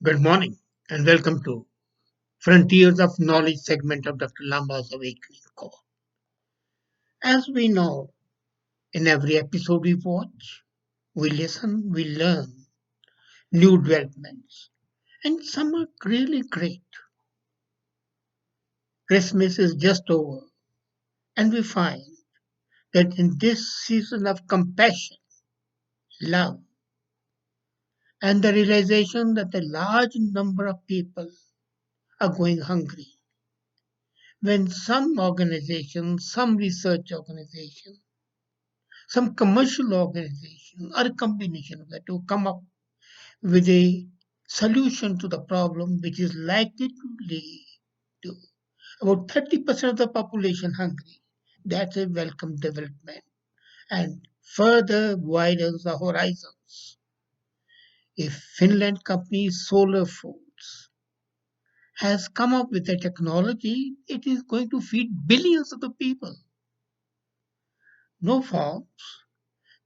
Good morning and welcome to Frontiers of Knowledge segment of Dr. Lamba's Awakening Call. As we know, in every episode we watch, we listen, we learn new developments, and some are really great. Christmas is just over, and we find that in this season of compassion, love, and the realization that a large number of people are going hungry, when some organizations, some research organizations, some commercial organization or a combination of the two come up with a solution to the problem which is likely to lead to about 30% of the population hungry. That's a welcome development and further widens the horizons. If Finland company Solar Foods has come up with a technology, it is going to feed billions of the people. No farms.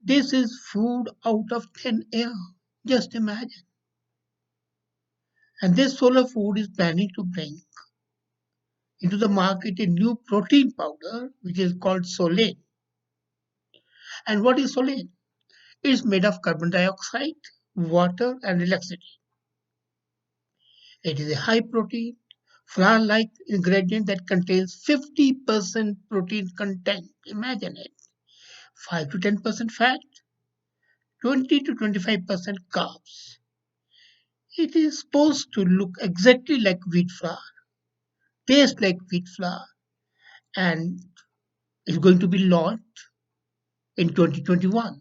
This is food out of thin air. Just imagine. And this solar food is planning to bring into the market a new protein powder which is called Solein. And what is Solein? It's made of carbon dioxide, water, and electricity. It is a high protein, flour like ingredient that contains 50% protein content. Imagine it. 5 to 10% fat, 20 to 25% carbs. It is supposed to look exactly like wheat flour, taste like wheat flour, and is going to be launched in 2021.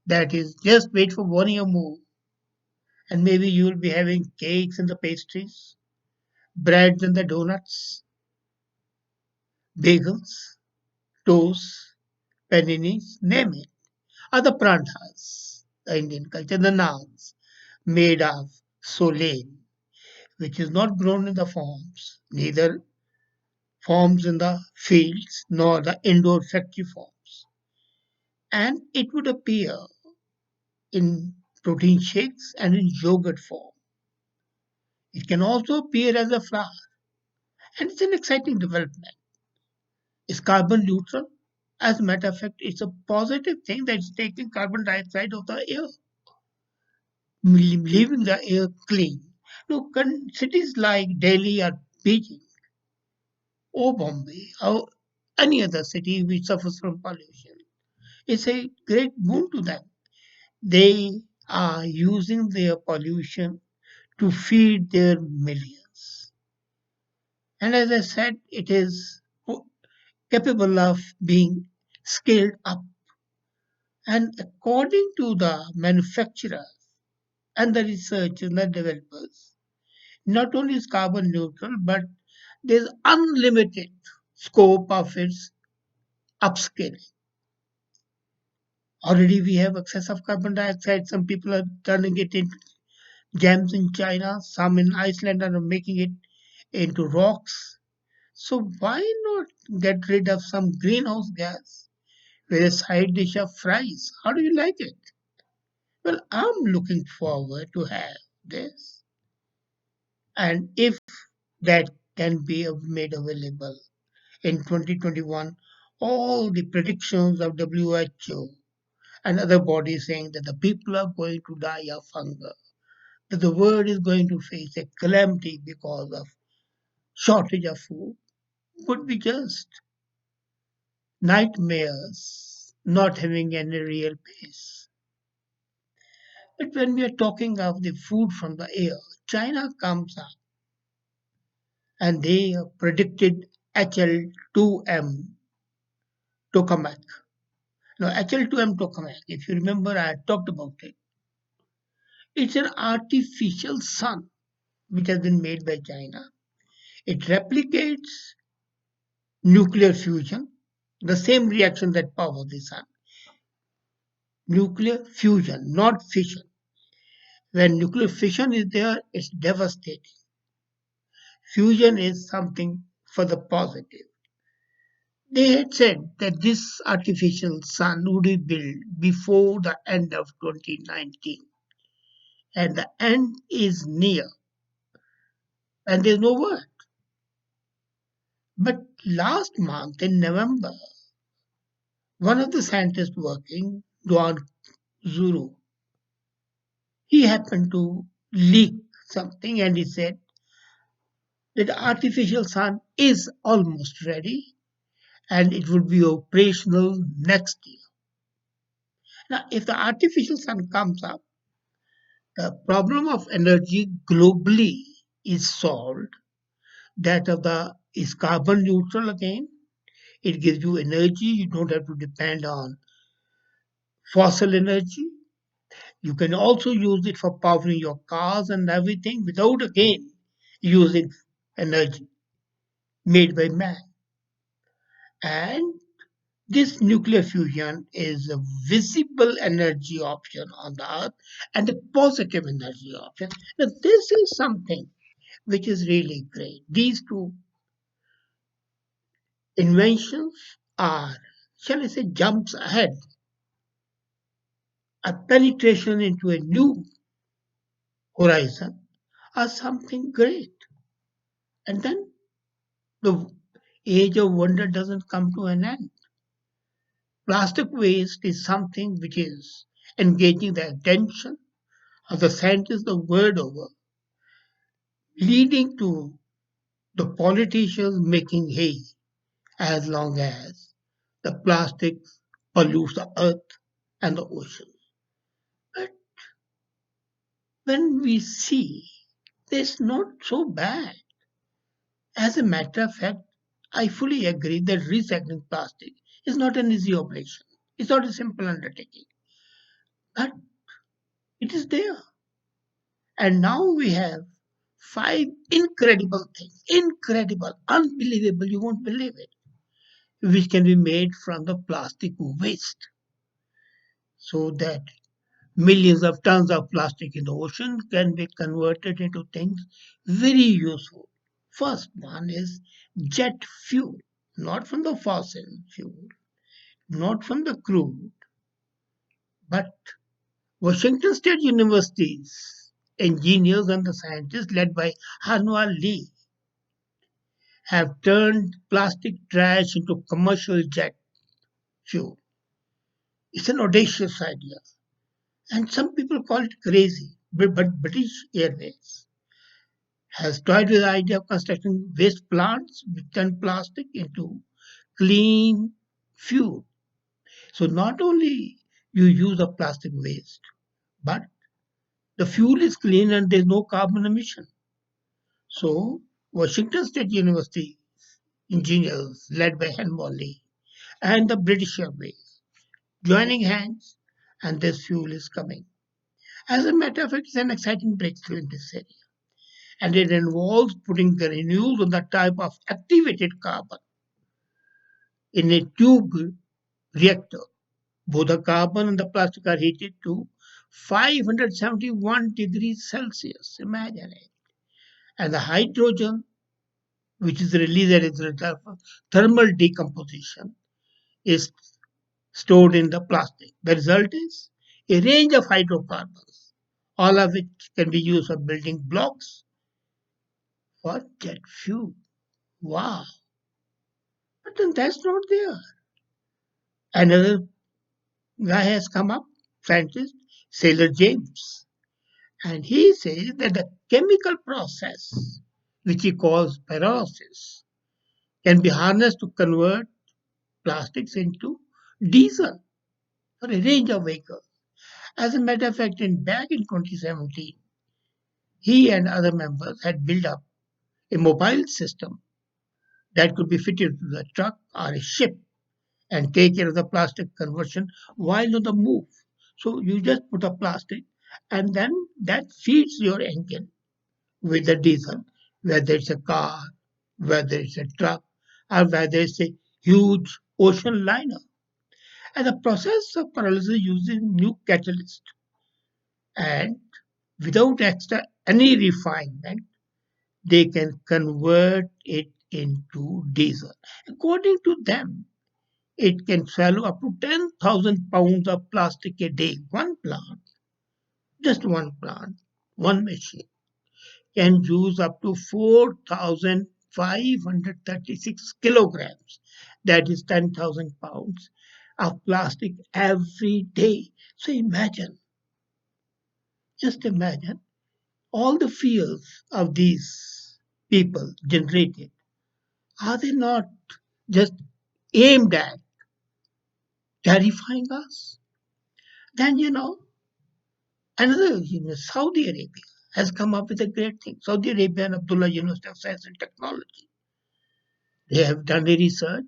That is, just wait for 1 year more, and maybe you will be having cakes and the pastries, breads and the donuts, bagels, toast, paninis, name it. Other pranthas, the Indian culture, the naans, made of solein, which is not grown in the farms, neither farms in the fields nor the indoor factory farms. And it would appear in protein shakes and in yogurt form. It can also appear as a flower, and it's an exciting development. It's carbon neutral. As a matter of fact, it's a positive thing that's taking carbon dioxide out of the air, leaving the air clean. Look, cities like Delhi or Beijing or Bombay or any other city which suffers from pollution, it's a great boon to them. They are using their pollution to feed their millions. And as I said, it is capable of being scaled up. And according to the manufacturers and the researchers and the developers, not only is carbon neutral, but there's unlimited scope of its upscaling. Already we have excess of carbon dioxide. Some people are turning it into gems in China. Some in Iceland are making it into rocks. So why not get rid of some greenhouse gas with a side dish of fries? How do you like it? Well, I'm looking forward to have this. And if that can be made available in 2021, all the predictions of WHO and other bodies saying that the people are going to die of hunger, that the world is going to face a calamity because of shortage of food, would be just nightmares, not having any real base. But when we are talking of the food from the air, China comes up and they predicted HL2M tokamak. Now, HL2M tokamak, if you remember, I talked about it. It's an artificial sun which has been made by China. It replicates nuclear fusion, the same reaction that powers the sun. Nuclear fusion, not fission. When nuclear fission is there, it's devastating. Fusion is something for the positive. They had said that this artificial sun would be built before the end of 2019. and the end is near, and there's no word. But last month in November, one of the scientists working, Duan Zuru, he happened to leak something and he said that the artificial sun is almost ready and it will be operational next year. Now, if the artificial sun comes up, the problem of energy globally is solved. That of the is carbon neutral again. It gives you energy. You don't have to depend on fossil energy. You can also use it for powering your cars and everything without again using energy made by man. And this nuclear fusion is a visible energy option on the earth and a positive energy option. Now, this is something which is really great. These two inventions are, shall I say, jumps ahead, a penetration into a new horizon, are something great. And then the age of wonder doesn't come to an end. Plastic waste is something which is engaging the attention of the scientists the world over, leading to the politicians making hay as long as the plastic pollutes the earth and the ocean. But when we see this not so bad, as a matter of fact, I fully agree that recycling plastic is not an easy operation. It's not a simple undertaking, but it is there. And now we have five incredible things, incredible, unbelievable, you won't believe it, which can be made from the plastic waste. So that millions of tons of plastic in the ocean can be converted into things very useful. First one is jet fuel, not from the fossil fuel, not from the crude, but Washington State University's engineers and the scientists led by Hanwha Lee have turned plastic trash into commercial jet fuel. It's an audacious idea, and some people call it crazy. But British Airways has toyed with the idea of constructing waste plants which turn plastic into clean fuel. So not only you use a plastic waste, but the fuel is clean and there's no carbon emission. So Washington State University engineers led by Henry and the British Airways joining hands, and this fuel is coming. As a matter of fact, it's an exciting breakthrough in this area, and it involves putting the granules on the type of activated carbon in a tube reactor. Both the carbon and the plastic are heated to 571 degrees Celsius. Imagine it. And the hydrogen, which is released as a result of thermal decomposition, is stored in the plastic. The result is a range of hydrocarbons, all of which can be used for building blocks for jet fuel. Wow! But then that's not there. Another guy has come up, scientist, Sailor James, and he says that the chemical process, which he calls pyrolysis, can be harnessed to convert plastics into diesel for a range of vehicles. As a matter of fact, back in 2017, he and other members had built up a mobile system that could be fitted to the truck or a ship and take care of the plastic conversion while on the move. So you just put a plastic and then that feeds your engine with the diesel, whether it's a car, whether it's a truck, or whether it's a huge ocean liner. And the process of pyrolysis uses new catalyst and without extra any refinement, they can convert it into diesel. According to them, it can swallow up to 10,000 pounds of plastic a day. One plant, just one plant. One machine can use up to 4,536 kilograms, that is 10,000 pounds, of plastic every day. So imagine, just imagine all the fears of these people generated. Are they not just aimed at terrifying us? Then, another, Saudi Arabia has come up with a great thing. Saudi Arabia and Abdullah University of Science and Technology. They have done a research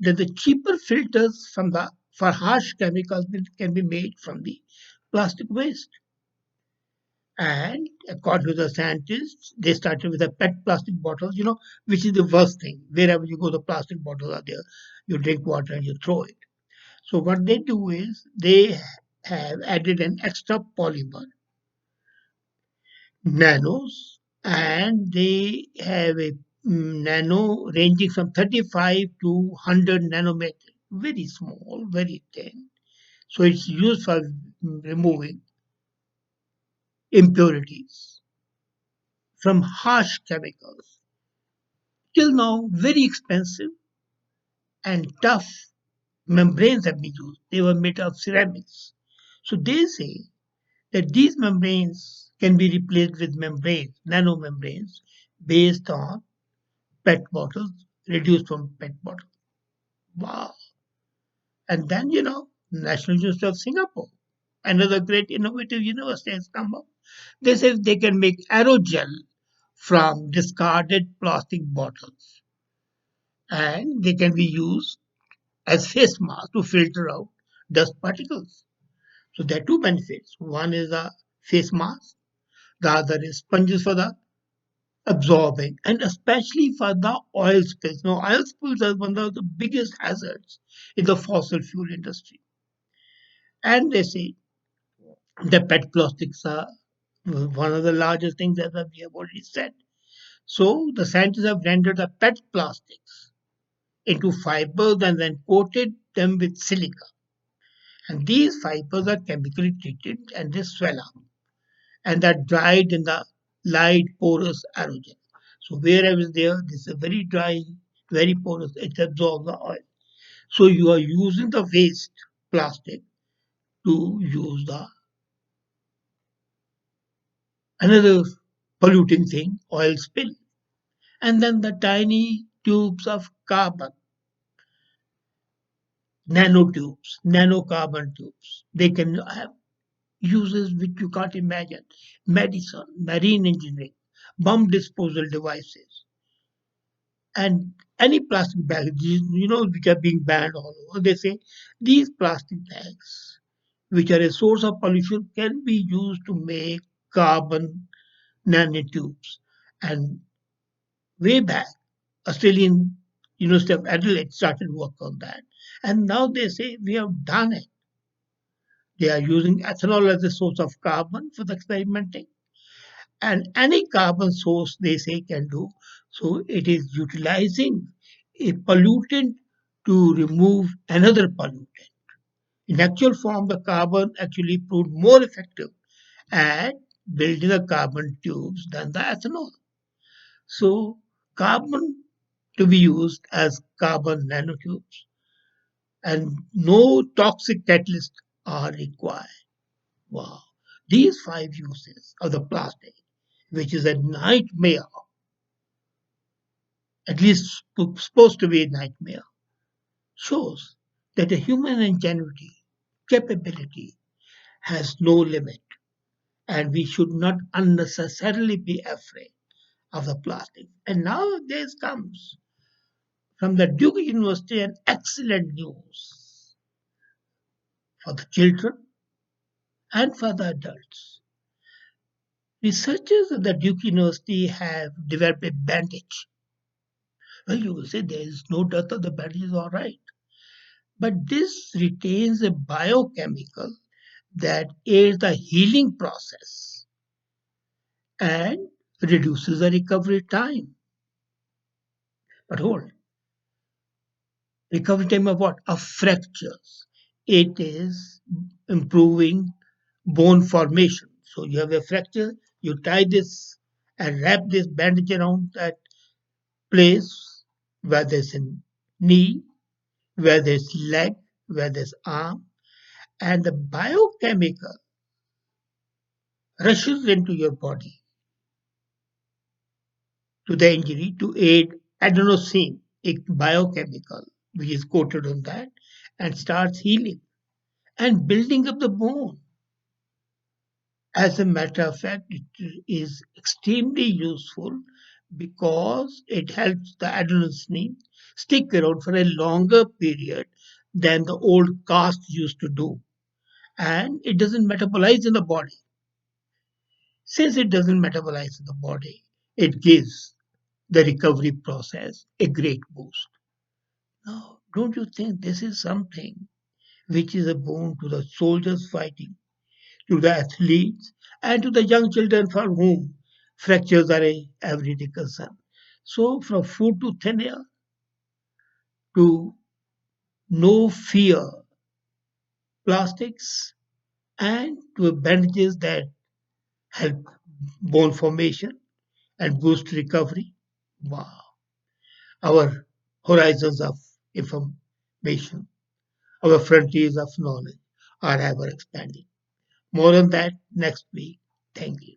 that the cheaper filters for harsh chemicals can be made from the plastic waste. And according to the scientists, they started with the PET plastic bottles, which is the worst thing. Wherever you go, the plastic bottles are there. You drink water and you throw it. So what they do is they have added an extra polymer, nanos, and they have a nano ranging from 35 to 100 nanometer, very small, very thin. So it's used for removing impurities from harsh chemicals. Till now, very expensive and tough membranes have been used. They were made of ceramics. So they say that these membranes can be replaced with membranes, nanomembranes, based on PET bottles, reduced from PET bottles. Wow. And then, National University of Singapore, another great innovative university has come up. They say they can make aerogel from discarded plastic bottles and they can be used as face masks to filter out dust particles. So there are two benefits. One is a face mask, the other is sponges for the absorbing, and especially for the oil spills. Now, oil spills are one of the biggest hazards in the fossil fuel industry. And they say the PET plastics are one of the largest things that we have already said. So the scientists have rendered the PET plastics into fibers and then coated them with silica. And these fibers are chemically treated and they swell up and are dried in the light porous aerogel. So wherever is there, this is very dry, very porous, it absorbs the oil. So you are using the waste plastic to use the another polluting thing, oil spill. And then the tiny tubes of carbon, nanotubes, nanocarbon tubes. They can have uses which you can't imagine. Medicine, marine engineering, bomb disposal devices, and any plastic bags, which are being banned all over. They say these plastic bags, which are a source of pollution, can be used to make carbon nanotubes. And way back, Australian University of Adelaide started work on that. And now they say we have done it. They are using ethanol as a source of carbon for the experimenting. And any carbon source they say can do. So it is utilizing a pollutant to remove another pollutant. In actual form, the carbon actually proved more effective at building the carbon tubes than the ethanol. So carbon to be used as carbon nanotubes and no toxic catalysts are required. Wow. These five uses of the plastic, which is a nightmare, at least supposed to be a nightmare, shows that the human ingenuity, capability has no limit, and we should not unnecessarily be afraid of the plastic. And now there comes from the Duke University an excellent news for the children and for the adults. Researchers at the Duke University have developed a bandage. Well, you will say there is no doubt that the bandage is all right. But this retains a biochemical that aids the healing process and reduces the recovery time. But hold, recovery time of what? Of fractures. It is improving bone formation. So you have a fracture, You tie this and wrap this bandage around that place where there's a knee, where there's leg, where there's arm, and the biochemical rushes into your body to the injury to aid adenosine, a biochemical which is coated on that, and starts healing and building up the bone. As a matter of fact, it is extremely useful because it helps the adenosine stick around for a longer period than the old cast used to do. And it doesn't metabolize in the body. Since it doesn't metabolize in the body, it gives the recovery process a great boost. Now, don't you think this is something which is a boon to the soldiers fighting, to the athletes, and to the young children for whom fractures are a everyday concern? So, from food to thin air to no fear plastics and to bandages that help bone formation and boost recovery. Wow. Our horizons of information, our frontiers of knowledge are ever expanding. More on that next week. Thank you.